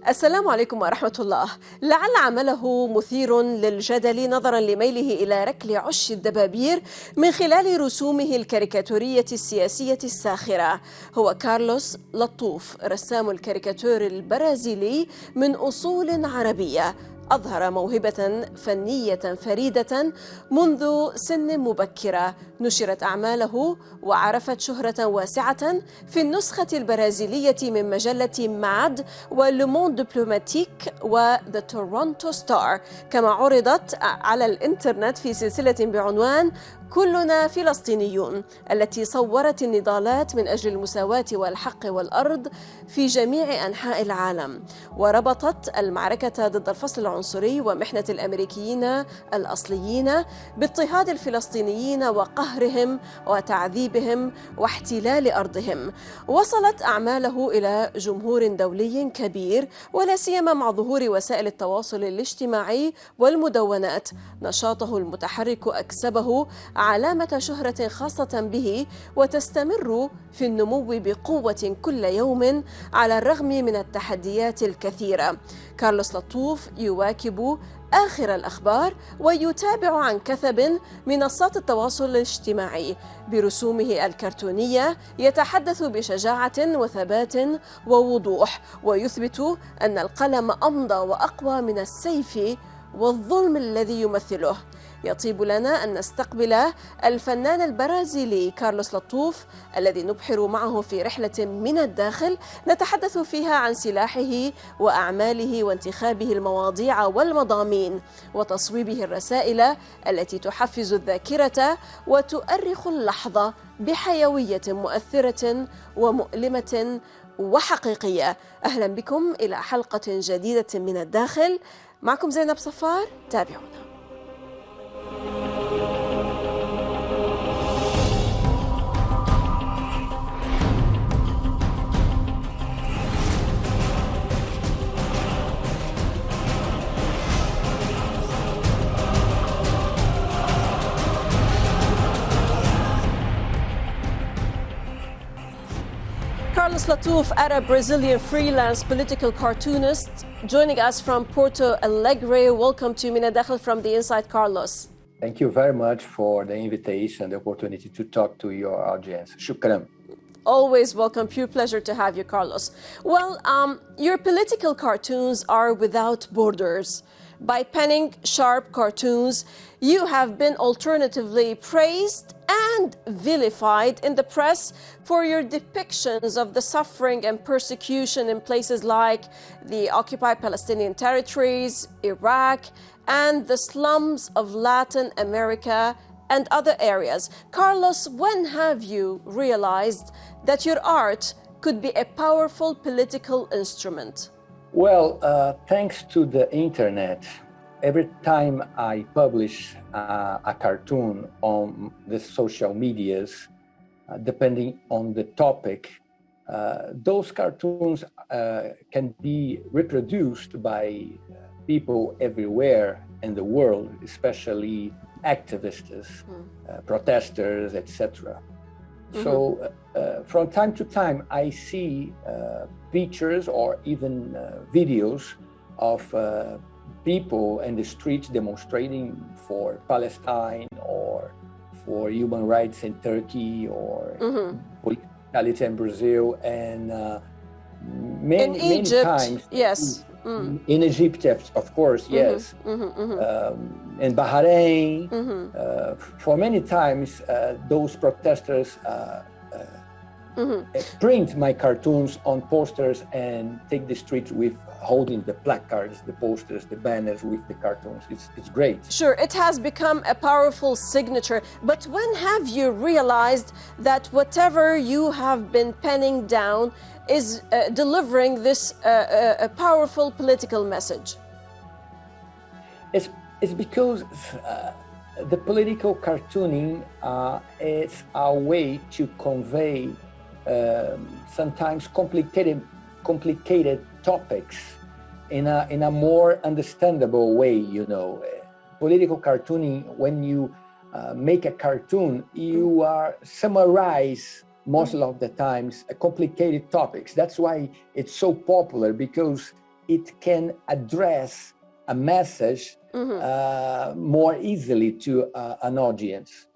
السلام عليكم ورحمة الله. لعل عمله مثير للجدل نظرا لميله إلى ركل عش الدبابير من خلال رسومه الكاريكاتورية السياسية الساخرة. هو كارلوس لطوف، رسام الكاريكاتور البرازيلي من أصول عربية، أظهر موهبة فنية فريدة منذ سن مبكرة. نشرت أعماله وعرفت شهرة واسعة في النسخة البرازيلية من مجلة معد والموند دبلوماتيك وذا تورونتو ستار، كما عرضت على الإنترنت في سلسلة بعنوان كلنا فلسطينيون، التي صورت النضالات من أجل المساواة والحق والأرض في جميع أنحاء العالم، وربطت المعركة ضد الفصل العنصري ومحنة الأمريكيين الأصليين باضطهاد الفلسطينيين وقهرهم وتعذيبهم واحتلال أرضهم. وصلت أعماله إلى جمهور دولي كبير، ولا سيما مع ظهور وسائل التواصل الاجتماعي والمدونات. نشاطه المتحرك أكسبه علامة شهرة خاصة به، وتستمر في النمو بقوة كل يوم على الرغم من التحديات الكثيرة. كارلوس لطوف يواكب آخر الأخبار ويتابع عن كثب منصات التواصل الاجتماعي. برسومه الكرتونية يتحدث بشجاعة وثبات ووضوح، ويثبت أن القلم أمضى وأقوى من السيف والظلم الذي يمثله. يطيب لنا أن نستقبل الفنان البرازيلي كارلوس لطوف، الذي نبحر معه في رحلة من الداخل نتحدث فيها عن سلاحه وأعماله وانتخابه المواضيع والمضامين، وتصويبه الرسائل التي تحفز الذاكرة وتؤرخ اللحظ بحيوية مؤثرة ومؤلمة وحقيقية. أهلا بكم إلى حلقة جديدة من الداخل، معكم زينب صفار، تابعونا. Carlos Latouf, a Brazilian freelance political cartoonist, joining us from Porto Alegre. Welcome to Min الداخل from the inside, Carlos. Thank you very much for the invitation, the opportunity to talk to your audience. Shukran. Always welcome. Pure pleasure to have you, Carlos. Well, your political cartoons are without borders. By penning sharp cartoons, you have been alternatively praised and vilified in the press for your depictions of the suffering and persecution in places like the occupied Palestinian territories, Iraq, and the slums of Latin America and other areas. Carlos, when have you realized that your art could be a powerful political instrument? Well, thanks to the internet, every time I publish a cartoon on the social medias, depending on the topic, those cartoons can be reproduced by people everywhere in the world, especially activists, protesters, etc. So from time to time, I see pictures or even videos of people in the streets demonstrating for Palestine or for human rights in Turkey or politicality in Brazil, and many times, yes. In Egypt, of course, yes, in Bahrain, for many times those protesters print my cartoons on posters and take the streets with holding the placards, the posters, the banners with the cartoons. It's great. Sure, it has become a powerful signature. But when have you realized that whatever you have been penning down is delivering this a powerful political message? It's because the political cartooning is a way to convey sometimes complicated topics in a more understandable way. You know, political cartooning, when you make a cartoon, you are summarize most of the times complicated topics. That's why it's so popular, because it can address a message more easily to an audience.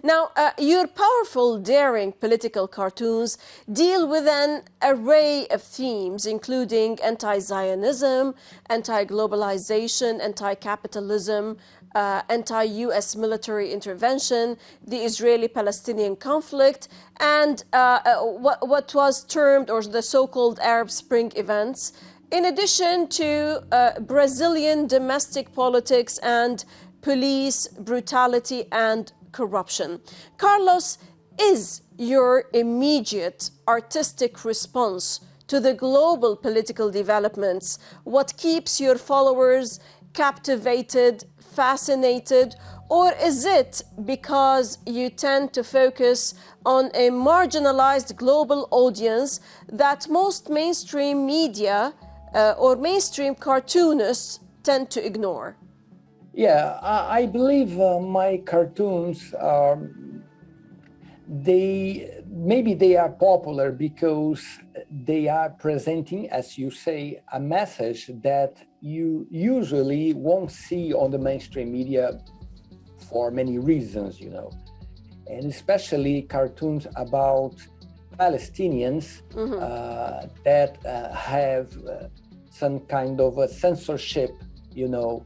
Now, your powerful, daring political cartoons deal with an array of themes, including anti-Zionism, anti-globalization, anti-capitalism, anti-US military intervention, the Israeli-Palestinian conflict, and what was termed, or the so-called Arab Spring events, in addition to Brazilian domestic politics and police brutality and corruption. Carlos, is your immediate artistic response to the global political developments what keeps your followers captivated, fascinated, or is it because you tend to focus on a marginalized global audience that most mainstream media or mainstream cartoonists tend to ignore? Yeah, I believe my cartoons are, they are popular because they are presenting, as you say, a message that you usually won't see on the mainstream media for many reasons, you know, and especially cartoons about Palestinians that have some kind of a censorship, you know,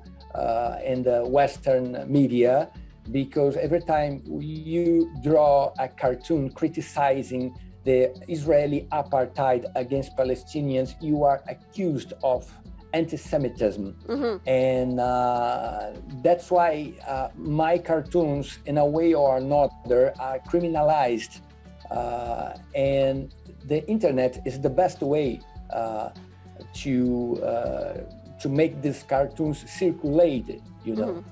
in the Western media, because every time you draw a cartoon criticizing the Israeli apartheid against Palestinians, you are accused of anti-Semitism. And that's why my cartoons, in a way or another, are criminalized. And the internet is the best way to make these cartoons circulate, you know.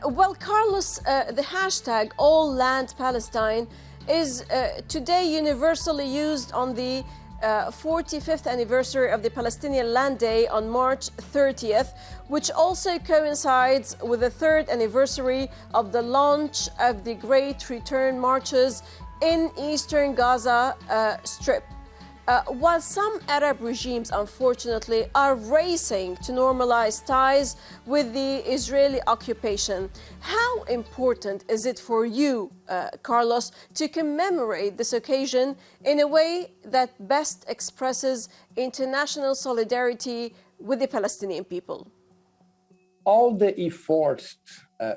Well, Carlos, the hashtag All Land Palestine is today universally used on the 45th anniversary of the Palestinian Land Day on March 30th, which also coincides with the 3rd anniversary of the launch of the Great Return Marches in eastern Gaza Strip. While some Arab regimes, unfortunately, are racing to normalize ties with the Israeli occupation, how important is it for you, Carlos, to commemorate this occasion in a way that best expresses international solidarity with the Palestinian people? All the efforts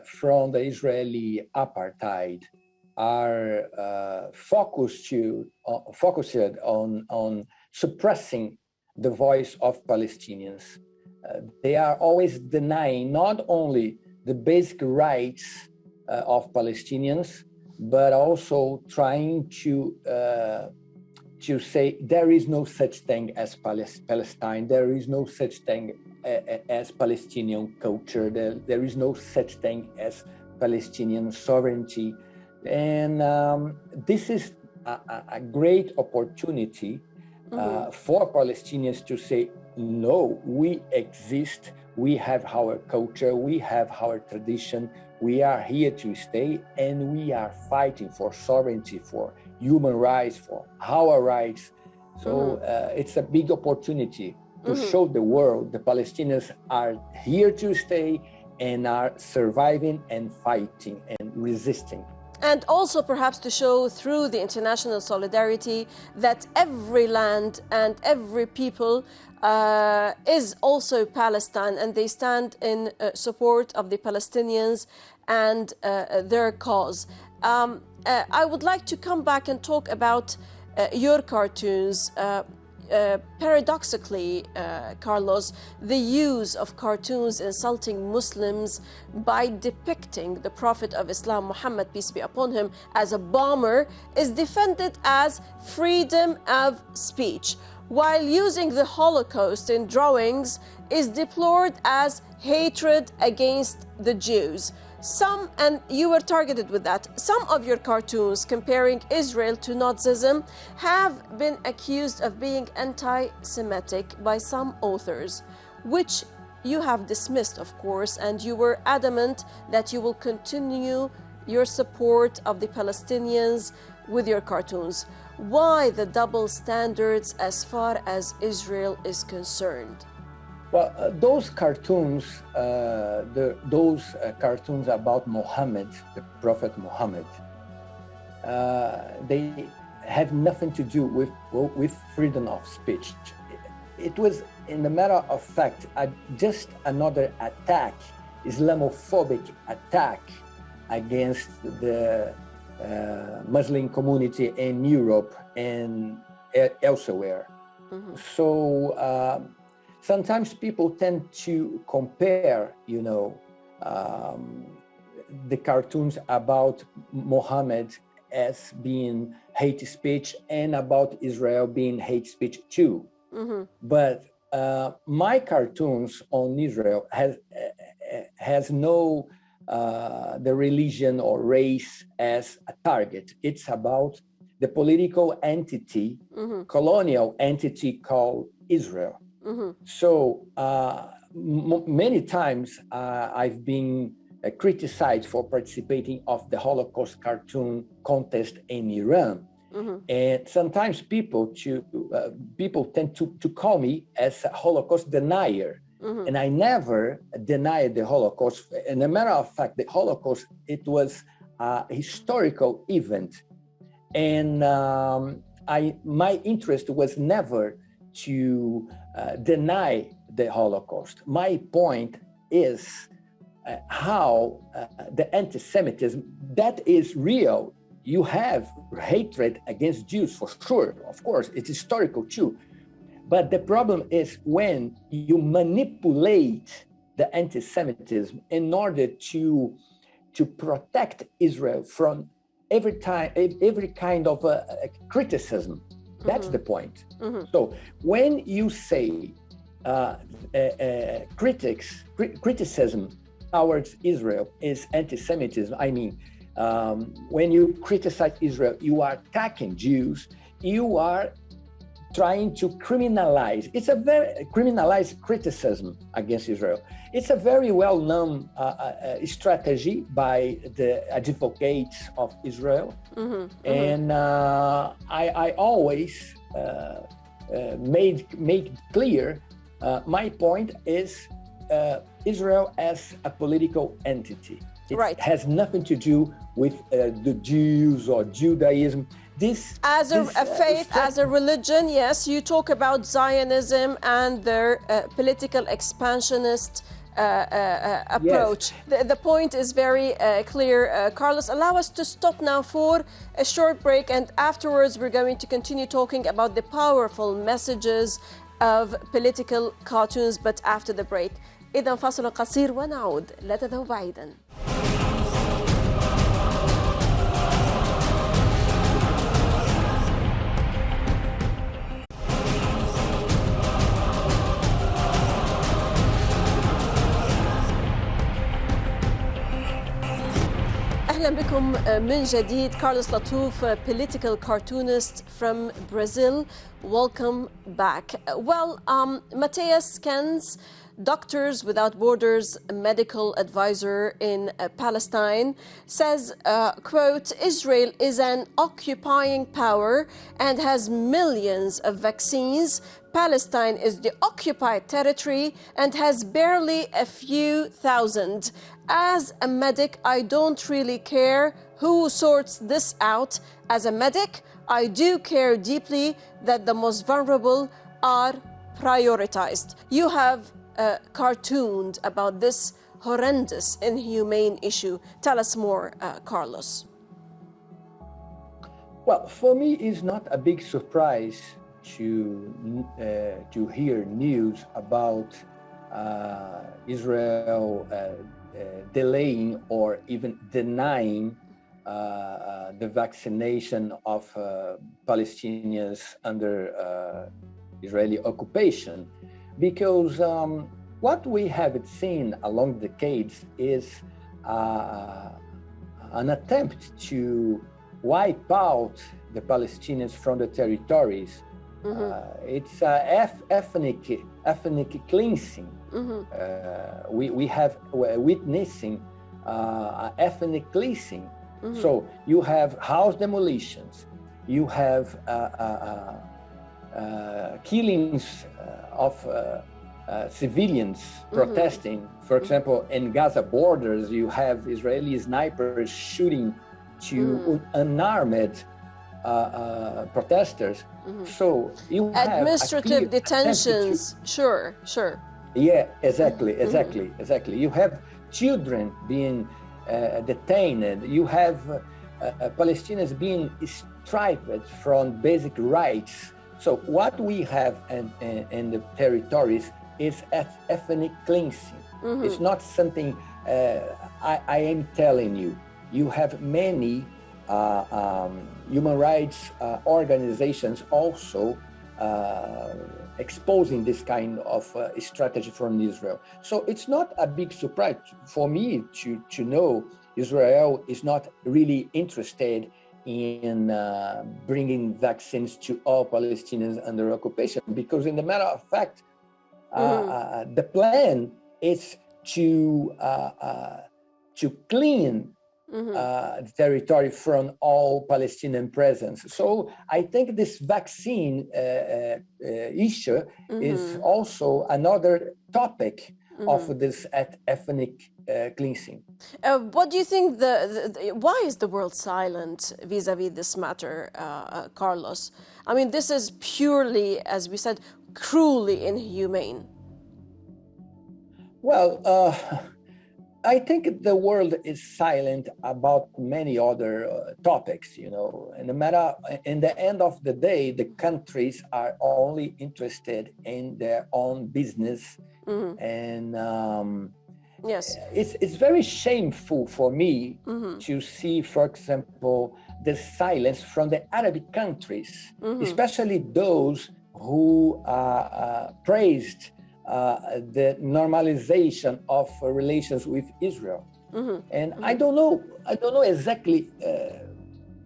from the Israeli apartheid are focused on suppressing the voice of Palestinians. They are always denying not only the basic rights of Palestinians, but also trying to say there is no such thing as Palestine, there is no such thing as Palestinian culture, there is no such thing as Palestinian sovereignty. And this is a great opportunity for Palestinians to say, no, we exist, we have our culture, we have our tradition, we are here to stay, and we are fighting for sovereignty, for human rights, for our rights. So it's a big opportunity to show the world the Palestinians are here to stay and are surviving and fighting and resisting. And also perhaps to show through the international solidarity that every land and every people is also Palestine, and they stand in support of the Palestinians and their cause. I would like to come back and talk about your cartoons. Paradoxically, Carlos, the use of cartoons insulting Muslims by depicting the Prophet of Islam, Muhammad, peace be upon him, as a bomber is defended as freedom of speech, while using the Holocaust in drawings is deplored as hatred against the Jews. Some, and you were targeted with that, some of your cartoons comparing Israel to Nazism have been accused of being anti-Semitic by some authors, which you have dismissed, of course, and you were adamant that you will continue your support of the Palestinians with your cartoons. Why the double standards as far as Israel is concerned? Well, those cartoons, cartoons about Muhammad, the Prophet Muhammad, they have nothing to do with freedom of speech. It was, in the matter of fact, just another attack, Islamophobic attack against the Muslim community in Europe and elsewhere. Mm-hmm. So sometimes people tend to compare, the cartoons about Muhammad as being hate speech and about Israel being hate speech too. Mm-hmm. But my cartoons on Israel has no the religion or race as a target. It's about the political entity, mm-hmm. colonial entity called Israel. Mm-hmm. So many times I've been criticized for participating of the Holocaust cartoon contest in Iran. Mm-hmm. And sometimes people tend to call me as a Holocaust denier. Mm-hmm. And I never denied the Holocaust. And as a matter of fact, the Holocaust, it was a historical event. And my interest was never to deny the Holocaust. My point is how the anti-Semitism, that is real. You have hatred against Jews for sure, of course, it's historical too. But the problem is when you manipulate the anti-Semitism in order to protect Israel from every kind of criticism. That's mm-hmm. the point. Mm-hmm. So when you say criticism towards Israel is anti-Semitism, I mean, when you criticize Israel, you are attacking Jews, you are trying to criminalize. It's a very criminalized criticism against Israel. It's a very well-known strategy by the advocates of Israel. Mm-hmm. And I always made clear my point is Israel as a political entity. It right. has nothing to do with the Jews or Judaism. As a faith, as a religion, yes, you talk about Zionism and their political expansionist approach. Yes. The point is very clear. Carlos, allow us to stop now for a short break, and afterwards we're going to continue talking about the powerful messages of political cartoons, but after the break. إذا فاصل قصير ونعود، لا تذهبوا بعيدا. أهلا بكم من جديد. كارلوس لطوف, political cartoonist from Brazil. Welcome back. Well, Matthias Kens, Doctors Without Borders medical advisor in Palestine, says, quote, Israel is an occupying power and has millions of vaccines. Palestine is the occupied territory and has barely a few thousand. As a medic, I don't really care who sorts this out. As a medic, I do care deeply that the most vulnerable are prioritized. You have cartooned about this horrendous, inhumane issue. Tell us more, Carlos. Well, for me, it's not a big surprise to hear news about Israel delaying or even denying the vaccination of Palestinians under Israeli occupation, because what we have seen along decades is an attempt to wipe out the Palestinians from the territories. Mm-hmm. It's ethnic cleansing. Mm-hmm. We have witnessing ethnic cleansing. Mm-hmm. So you have house demolitions, you have killings of civilians protesting. For example, in Gaza borders, you have Israeli snipers shooting to unarmed protesters. So you have administrative detentions. Sure. Yeah, exactly. You have children being detained. You have Palestinians being stripped from basic rights. So what we have in the territories is ethnic cleansing. It's not something I am telling you. You have many human rights organizations also exposing this kind of strategy from Israel. So it's not a big surprise for me to know Israel is not really interested in bringing vaccines to all Palestinians under occupation, because in the matter of fact, the plan is to clean the territory from all Palestinian presence. So I think this vaccine issue is also another topic of this ethnic cleansing. What do you think? Why is the world silent vis-a-vis this matter, Carlos? I mean, this is purely, as we said, cruelly inhumane. Well, I think the world is silent about many other topics, you know. In the end of the day, the countries are only interested in their own business, and yes, it's very shameful for me to see, for example, the silence from the Arabic countries, especially those who praised the normalization of relations with Israel. And I don't know exactly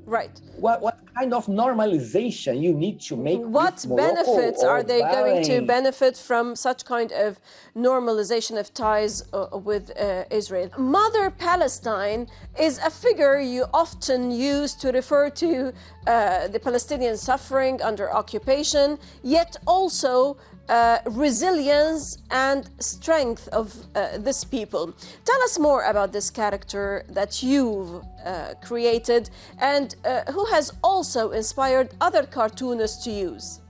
right. What kind of normalization you need to make. What benefits are they going to benefit from such kind of normalization of ties with Israel? Mother Palestine is a figure you often use to refer to the Palestinian suffering under occupation, yet also resilience and strength of this people. Tell us more about this character that you've created and who has also inspired other cartoonists to use.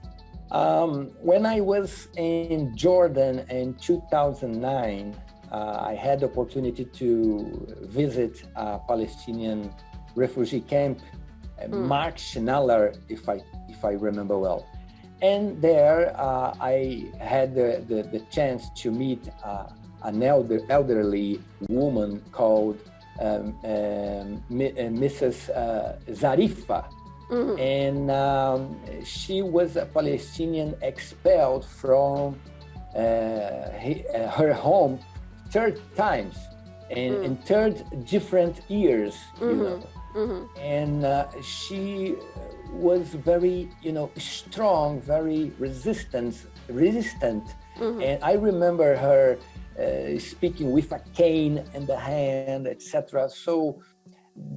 When I was in Jordan in 2009, I had the opportunity to visit a Palestinian refugee camp, Mark Schneller, if I remember well. And there I had the chance to meet an elderly woman called Mrs. Zarifa. And she was a Palestinian expelled from her home third times in third different years, you know. And she was very, strong, very resistant. And I remember her speaking with a cane in the hand, etc. So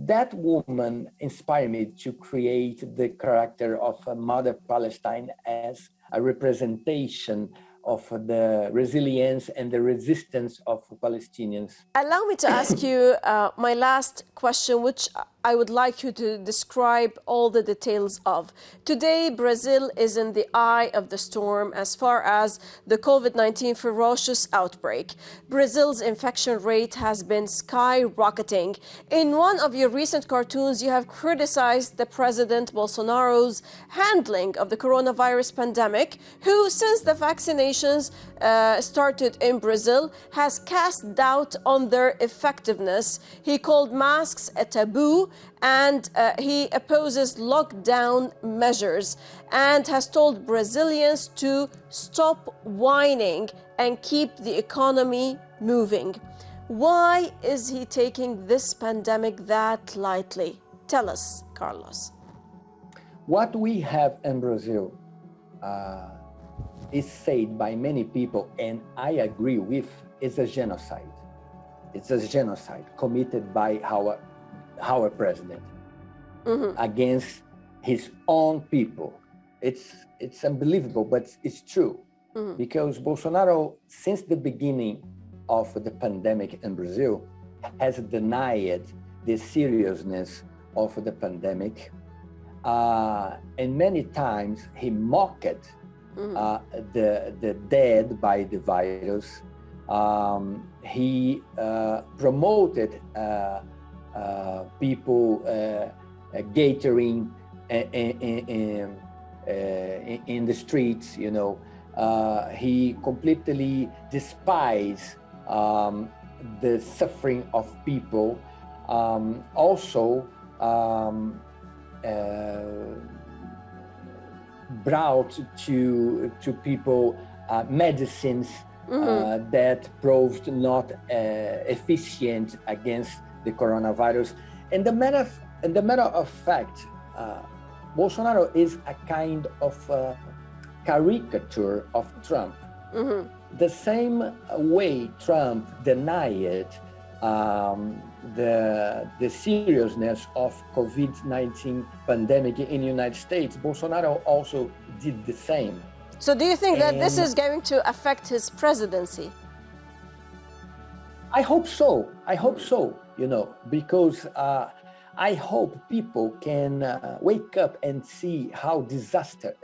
that woman inspired me to create the character of Mother Palestine as a representation of the resilience and the resistance of Palestinians. Allow me to ask you my last question, which I would like you to describe all the details of. Today, Brazil is in the eye of the storm as far as the COVID-19 ferocious outbreak. Brazil's infection rate has been skyrocketing. In one of your recent cartoons, you have criticized the President Bolsonaro's handling of the coronavirus pandemic, who, since the vaccinations started in Brazil, has cast doubt on their effectiveness. He called masks a taboo, and he opposes lockdown measures and has told Brazilians to stop whining and keep the economy moving. Why is he taking this pandemic that lightly? Tell us, Carlos. What we have in Brazil is said by many people, and I agree with, is a genocide. It's a genocide committed by our president against his own people. It's unbelievable, but it's true. because Bolsonaro, since the beginning of the pandemic in Brazil, has denied the seriousness of the pandemic. And many times he mocked the dead by the virus. He promoted people gathering in the streets, you know. He completely despised the suffering of people. Also brought to people medicines that proved not efficient against the coronavirus. And the matter of fact, Bolsonaro is a kind of caricature of Trump. The same way Trump denied the seriousness of COVID-19 pandemic in the United States, Bolsonaro also did the same. So do you think that this is going to affect his presidency? I hope so. I hope so, you know, because I hope people can wake up and see how disaster,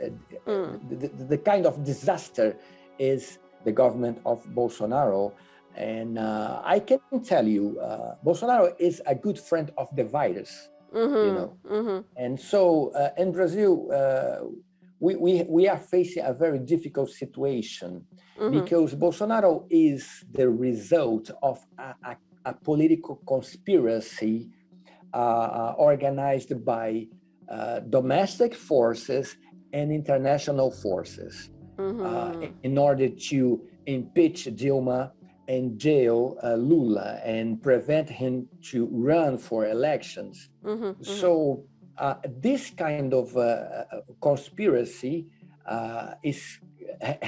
the kind of disaster is the government of Bolsonaro. And I can tell you, Bolsonaro is a good friend of the virus, you know. And so in Brazil, we are facing a very difficult situation because Bolsonaro is the result of a political conspiracy organized by domestic forces and international forces in order to impeach Dilma and jail Lula and prevent him to run for elections. So this kind of conspiracy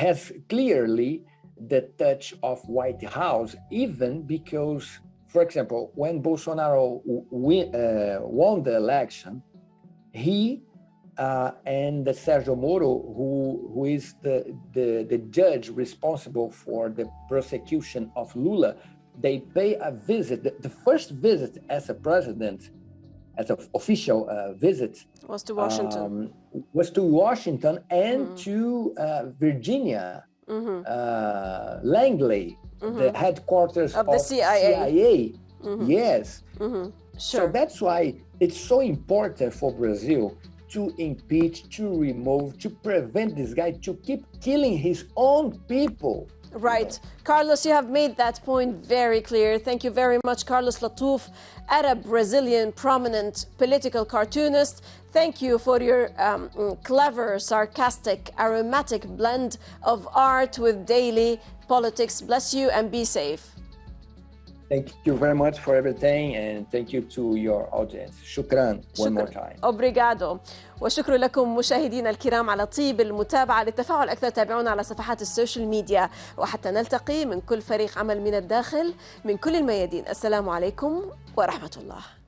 has clearly the touch of White House, even because, for example, when Bolsonaro won the election, he and Sergio Moro, who is the judge responsible for the prosecution of Lula, they pay a visit. The first visit as a president, as an official visit, was to Washington. And to Virginia, Langley, the headquarters of the CIA. Yes. Sure. So that's why it's so important for Brazil to impeach, to remove, to prevent this guy to keep killing his own people. Right. Carlos, you have made that point very clear. Thank you very much, Carlos Latouf, Arab Brazilian prominent political cartoonist. Thank you for your clever, sarcastic, aromatic blend of art with daily politics. Bless you and be safe. Thank you very much for everything, and thank you to your audience. شكرا. One more time. Obrigado. وشكرا لكم مشاهدينا الكرام على طيب المتابعة. للتفاعل أكثر تابعونا على صفحات السوشيال ميديا، وحتى نلتقي من كل فريق عمل من الداخل من كل الميادين. السلام عليكم ورحمة الله.